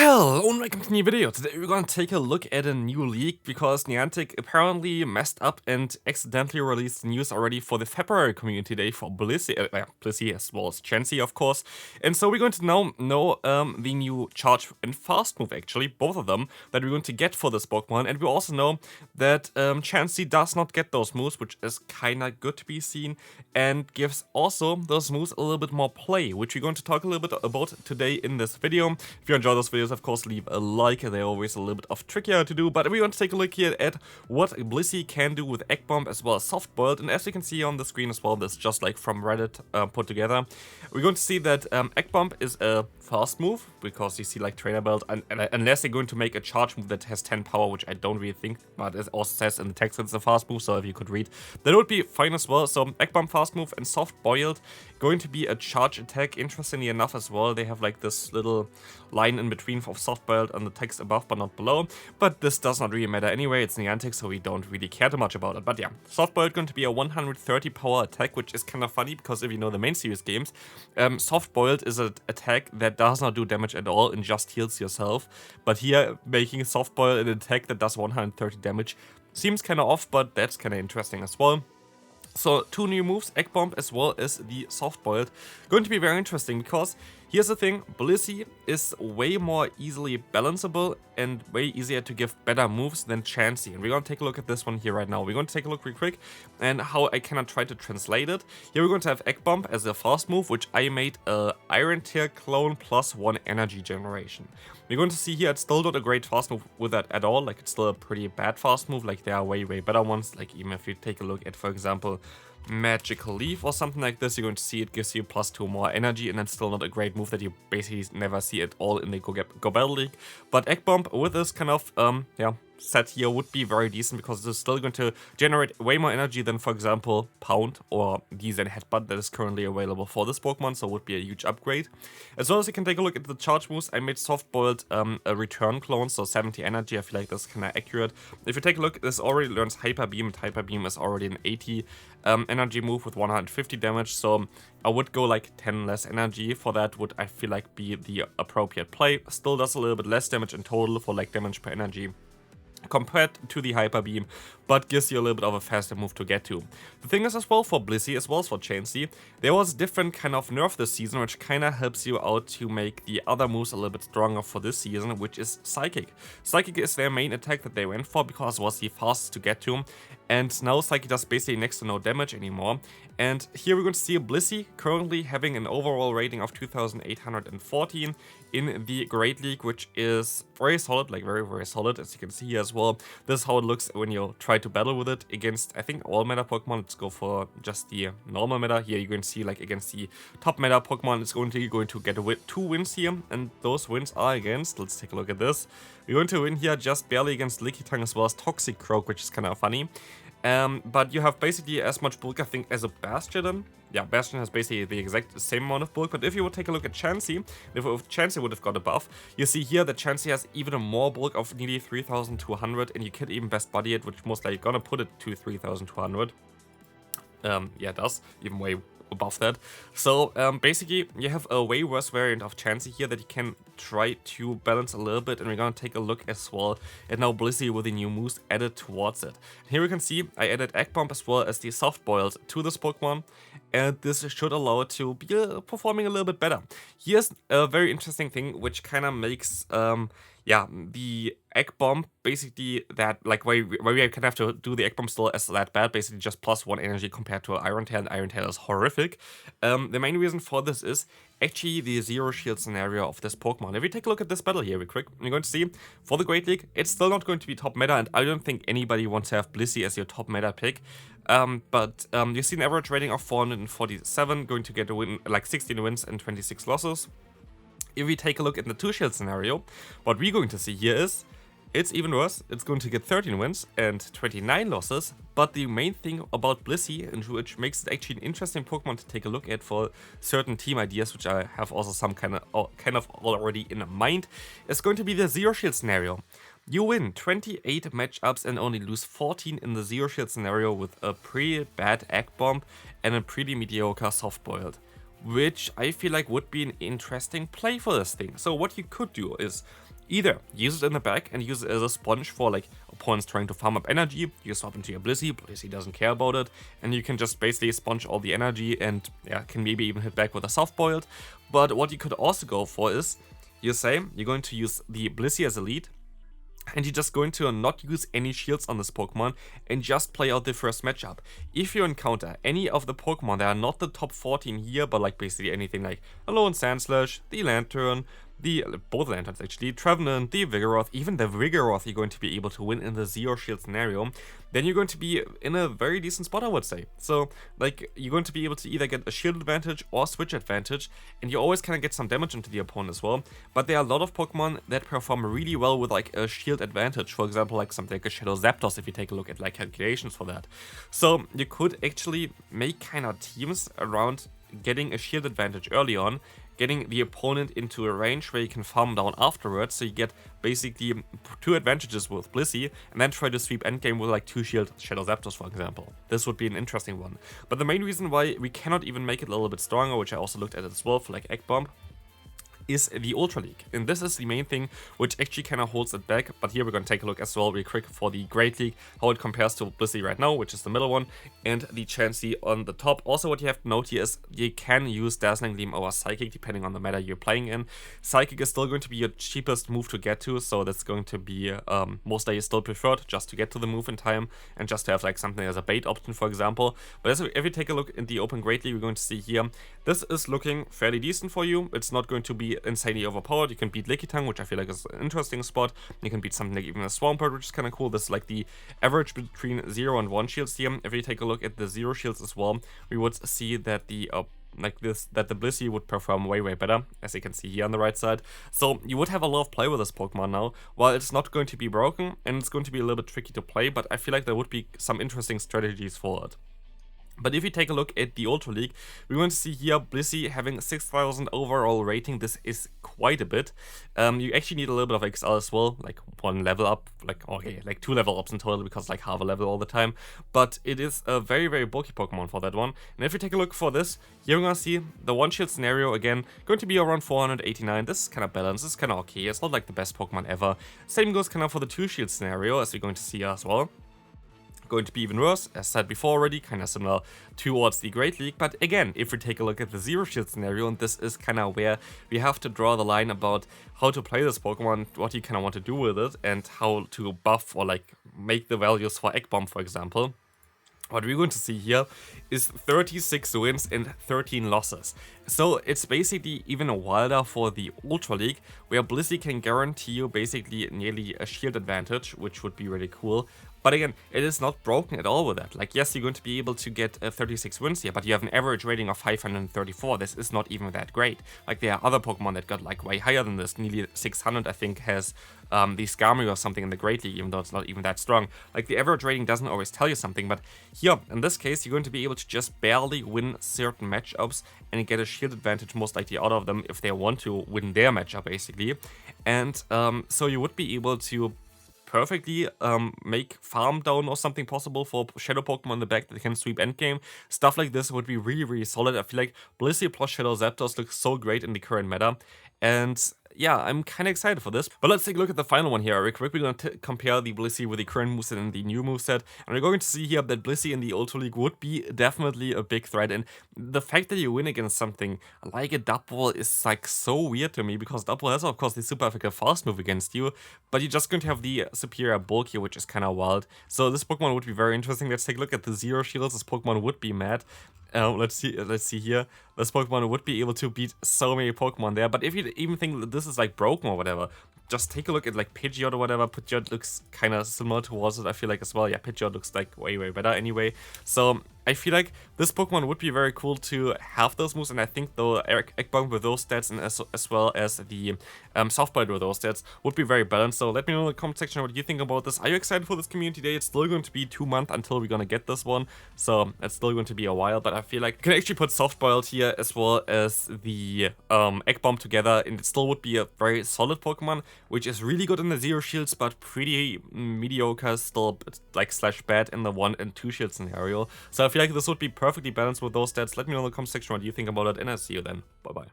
Hello and welcome to a new video. Today we're gonna take a look at a new leak because Niantic apparently messed up and accidentally released news already for the February community day for Blissey as well as Chansey, of course. And so we're going to now know the new charge and fast move, actually, both of them, that we're going to get for this Pokemon. And we also know that Chansey does not get those moves, which is kinda good to be seen, and gives also those moves a little bit more play, which we're going to talk a little bit about today in this video. If you enjoy those videos, of course, leave a like. They're always a little bit trickier to do, but we want to take a look here at what Blissey can do with Egg Bomb as well as Soft Boiled. And as you can see on the screen as well, this is just like from Reddit put together. We're going to see that Egg Bomb is a fast move because you see like Trainer Belt, and unless they're going to make a charge move that has 10 power, which I don't really think, but it also says in the text it's a fast move, so if you could read, that would be fine as well. So Egg Bomb fast move and Soft Boiled going to be a charge attack. Interestingly enough as well, they have like this little line in between of Soft Boiled and the text above but not below, but this does not really matter anyway. It's Niantic, so we don't really care too much about it. But yeah, Soft Boiled going to be a 130 power attack, which is kind of funny because if you know the main series games, Soft Boiled is an attack that does not do damage at all and just heals yourself, but here making Soft Boiled an attack that does 130 damage seems kind of off, but that's kind of interesting as well. So two new moves, Egg Bomb as well as the Soft Boiled, going to be very interesting because here's the thing, Blissey is way more easily balanceable and way easier to give better moves than Chansey. And we're going to take a look at this one here right now. We're going to take a look real quick and how I cannot try to translate it. Here we're going to have Egg Bomb as a fast move, which I made a Iron Tail clone plus 1 energy generation. We're going to see here it's still not a great fast move with that at all. Like, it's still a pretty bad fast move. Like, there are way better ones. Like, even if you take a look at, for example, Magical Leaf or something like this, you're going to see it gives you +2 more energy, and that's still not a great move that you basically never see at all in the Go Battle League. But Egg Bomb with this kind of set here would be very decent because it's still going to generate way more energy than, for example, Pound or the Zen Headbutt that is currently available for this Pokemon, so would be a huge upgrade. As well as you can take a look at the charge moves, I made Soft Boiled a return clone, so 70 energy. I feel like that's kind of accurate. If you take a look, this already learns Hyper Beam, and Hyper Beam is already an 80 energy move with 150 damage, so I would go like 10 less energy for that, would I feel like be the appropriate play. Still does a little bit less damage in total for like damage per energy compared to the Hyper Beam, but gives you a little bit of a faster move to get to. The thing is as well for Blissey as well as for Chansey, there was a different kind of nerf this season, which kind of helps you out to make the other moves a little bit stronger for this season, which is Psychic. Psychic is their main attack that they went for because it was the fastest to get to, and now Psychic does basically next to no damage anymore. And here we're going to see Blissey currently having an overall rating of 2814 in the Great League, which is very solid, like very solid, as you can see here as well. This is how it looks when you try to battle with it against, I think, all meta Pokemon. Let's go for just the normal meta. Here you're going to see, like, against the top meta Pokemon, it's going to get 2 wins here, and those wins are against, let's take a look at this. We're going to win here just barely against Lickitung as well as Toxic Croak, which is kind of funny. But you have basically as much bulk, I think, as a Bastion. Yeah, Bastion has basically the exact same amount of bulk, but if you would take a look at Chansey, if Chansey would have got a buff, you see here that Chansey has even a more bulk of nearly 3200, and you could even best buddy it, which most likely gonna put it to 3200. Yeah, it does, even way above that. So basically you have a way worse variant of Chansey here that you can try to balance a little bit, and we're gonna take a look as well at now Blissey with the new moves added towards it. Here we can see I added Egg Bomb as well as the Soft Boiled to this Pokemon, and this should allow it to be performing a little bit better. Here's a very interesting thing which kind of makes the Egg Bomb basically that, like, where we can have to do the Egg Bomb still as that bad, basically just +1 energy compared to Iron Tail, and Iron Tail is horrific. The main reason for this is actually the Zero Shield scenario of this Pokemon. If we take a look at this battle here real quick, you're going to see for the Great League, it's still not going to be top meta, and I don't think anybody wants to have Blissey as your top meta pick. But you see an average rating of 447, going to get a win, like 16 wins and 26 losses. If we take a look at the 2-shield scenario, what we're going to see here is it's even worse. It's going to get 13 wins and 29 losses, but the main thing about Blissey, and which makes it actually an interesting Pokemon to take a look at for certain team ideas, which I have also some kind of already in mind, is going to be the Zero Shield scenario. You win 28 matchups and only lose 14 in the Zero Shield scenario with a pretty bad Egg Bomb and a pretty mediocre Soft Boiled, which I feel like would be an interesting play for this thing. So what you could do is Either use it in the back and use it as a sponge for like opponents trying to farm up energy, you swap into your Blissey doesn't care about it, and you can just basically sponge all the energy and yeah, can maybe even hit back with a soft boiled. But what you could also go for is, you say you're going to use the Blissey as a lead, and you're just going to not use any shields on this Pokemon and just play out the first matchup. If you encounter any of the Pokemon that are not the top 14 here, but like basically anything like a Lone Sandslash, the Lantern, both Lanterns actually, Trevenant, the Vigoroth, even the Vigoroth you're going to be able to win in the zero shield scenario, then you're going to be in a very decent spot, I would say. So like you're going to be able to either get a shield advantage or switch advantage, and you always kind of get some damage into the opponent as well. But there are a lot of Pokemon that perform really well with like a shield advantage, for example like something like a Shadow Zapdos if you take a look at like calculations for that. So you could actually make kind of teams around getting a shield advantage early on, getting the opponent into a range where you can farm down afterwards, so you get basically 2 advantages with Blissey, and then try to sweep endgame with like 2 shield Shadow Zapdos, for example. This would be an interesting one. But the main reason why we cannot even make it a little bit stronger, which I also looked at as well for like Egg Bomb, is the Ultra League. And this is the main thing which actually kind of holds it back. But here we're going to take a look as well real quick for the Great League, how it compares to Blissey right now, which is the middle one, and the Chansey on the top. Also what you have to note here is you can use Dazzling Gleam over Psychic depending on the meta you're playing in. Psychic is still going to be your cheapest move to get to, so that's going to be most days still preferred just to get to the move in time and just to have like something as a bait option, for example. But if you take a look in the Open Great League, we're going to see here, this is looking fairly decent for you. It's not going to be insanely overpowered. You can beat Lickitung, which I feel like is an interesting spot. You can beat something like even a Swampert, which is kind of cool. This is like the average between 0 and 1 shields here. If you take a look at the 0 shields as well, we would see that the that the Blissey would perform way better, as you can see here on the right side. So you would have a lot of play with this Pokemon now. While it's not going to be broken and it's going to be a little bit tricky to play, but I feel like there would be some interesting strategies for it. But if you take a look at the Ultra League, we're going to see here Blissey having 6,000 overall rating. This is quite a bit. You actually need a little bit of XL as well, like 1 level up, like 2 level ups in total, because like half a level all the time. But it is a very bulky Pokemon for that one. And if you take a look for this, here we're going to see the 1 shield scenario again, going to be around 489. This is kind of balanced, this is kind of okay. It's not like the best Pokemon ever. Same goes kind of for the 2 shield scenario, as we're going to see here as well. Going to be even worse, as said before already, kind of similar towards the Great League. But again, if we take a look at the 0 shield scenario, and this is kind of where we have to draw the line about how to play this Pokemon, what you kind of want to do with it, and how to buff or like make the values for Egg Bomb, for example. What we're going to see here is 36 wins and 13 losses. So it's basically even wilder for the Ultra League, where Blissey can guarantee you basically nearly a shield advantage, which would be really cool. But again, it is not broken at all with that. Like, yes, you're going to be able to get 36 wins here, but you have an average rating of 534. This is not even that great. Like, there are other Pokemon that got like way higher than this. Nearly 600, I think, has the Skarmory or something in the Great League, even though it's not even that strong. Like, the average rating doesn't always tell you something, but here, in this case, you're going to be able to just barely win certain matchups and get a shield advantage most likely out of them if they want to win their matchup, basically. And so you would be able to perfectly make farm down or something possible for Shadow Pokemon in the back that can sweep endgame. Stuff like this would be really solid. I feel like Blissey plus Shadow Zapdos looks so great in the current meta. And yeah, I'm kind of excited for this. But let's take a look at the final one here. Real quick, we're going to compare the Blissey with the current moveset and the new moveset. And we're going to see here that Blissey in the Ultra League would be definitely a big threat. And the fact that you win against something like a Double is like so weird to me, because Double has of course the super effective fast move against you, but you're just going to have the superior bulk here, which is kind of wild. So this Pokemon would be very interesting. Let's take a look at the 0 shields. This Pokemon would be mad. Let's see here. This Pokemon would be able to beat so many Pokemon there. But if you even think that this is like broken or whatever, just take a look at like Pidgeot or whatever. Pidgeot looks kind of similar towards it, I feel like, as well. Yeah, Pidgeot looks like way better anyway. So I feel like this Pokemon would be very cool to have those moves, and I think the Egg Bomb with those stats and as well as the Soft Bite with those stats would be very balanced. So let me know in the comment section what you think about this. Are you excited for this community day? It's still going to be 2 months until we're gonna get this one, so it's still going to be a while, but I feel like you can actually put Soft Boiled here as well as the Egg Bomb together, and it still would be a very solid Pokemon, which is really good in the 0 shields, but pretty mediocre still, like slash bad in the 1 and 2 shield scenario. So I feel like this would be perfectly balanced with those stats. Let me know in the comment section what you think about it, and I'll see you then. Bye bye.